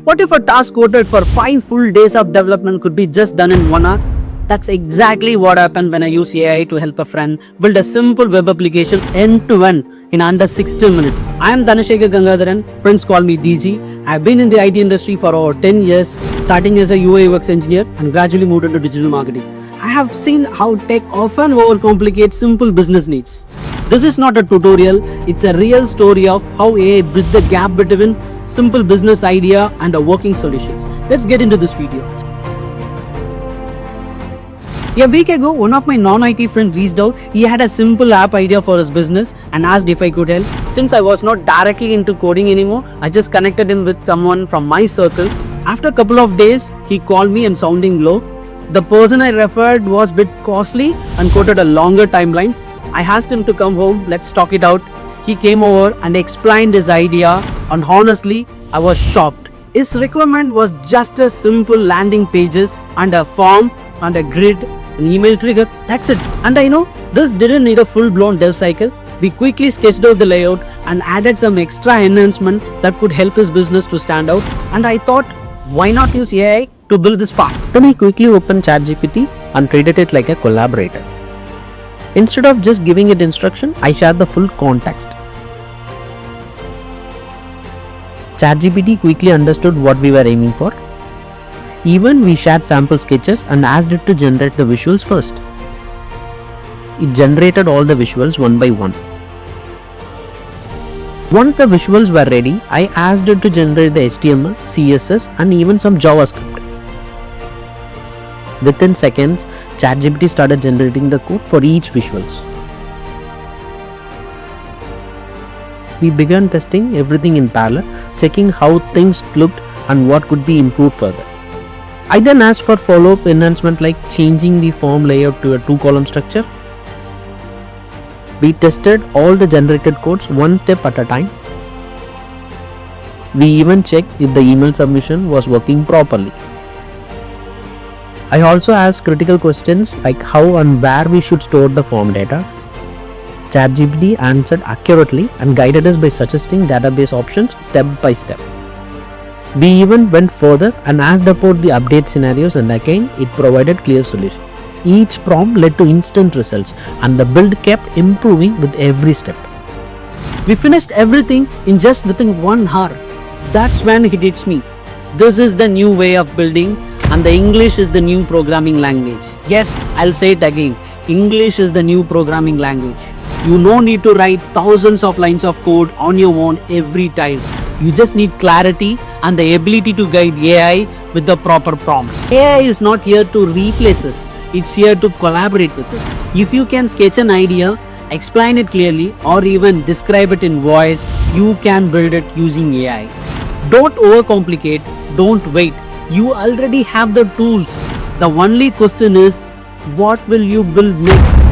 What if a task quoted for 5 full days of development could be just done in 1 hour? That's exactly what happened when I used AI to help a friend build a simple web application end to end in under 60 minutes. I am Dhanashekar Gangadharan, friends call me DG. I've been in the IT industry for over 10 years, starting as a UI UX engineer and gradually moved into digital marketing. I have seen how tech often overcomplicates simple business needs. This is not a tutorial, it's a real story of how AI bridged the gap between simple business idea and a working solution. Let's get into this video. A week ago, one of my non-IT friends reached out. He had a simple app idea for his business and asked if I could help. Since I was not directly into coding anymore, I just connected him with someone from my circle. After a couple of days, he called me and sounding low. The person I referred was a bit costly and quoted a longer timeline. I asked him to come home, let's talk it out. He came over and explained his idea, and honestly, I was shocked. His requirement was just a simple landing pages and a form and a grid, an email trigger, that's it. And I know this didn't need a full-blown dev cycle. We quickly sketched out the layout and added some extra enhancement that could help his business to stand out. And I thought, why not use AI to build this fast? Then I quickly opened ChatGPT and treated it like a collaborator. Instead of just giving it instruction, I shared the full context. ChatGPT quickly understood what we were aiming for. Even we shared sample sketches and asked it to generate the visuals first. It generated all the visuals one by one. Once the visuals were ready, I asked it to generate the HTML, CSS and even some JavaScript. Within seconds, ChatGPT started generating the code for each visuals. We began testing everything in parallel, checking how things looked and what could be improved further. I then asked for follow-up enhancement like changing the form layout to a 2-column structure. We tested all the generated codes one step at a time. We even checked if the email submission was working properly. I also asked critical questions like how and where we should store the form data. ChatGPT answered accurately and guided us by suggesting database options step by step. We even went further and asked about the update scenarios, and again it provided clear solutions. Each prompt led to instant results and the build kept improving with every step. We finished everything in just within 1 hour. That's when it hits me. This is the new way of building and the English is the new programming language. Yes, I'll say it again. English is the new programming language. You no need to write thousands of lines of code on your own every time. You just need clarity and the ability to guide AI with the proper prompts. AI is not here to replace us. It's here to collaborate with us. If you can sketch an idea, explain it clearly, or even describe it in voice, you can build it using AI. Don't overcomplicate, don't wait. You already have the tools. The only question is, what will you build next?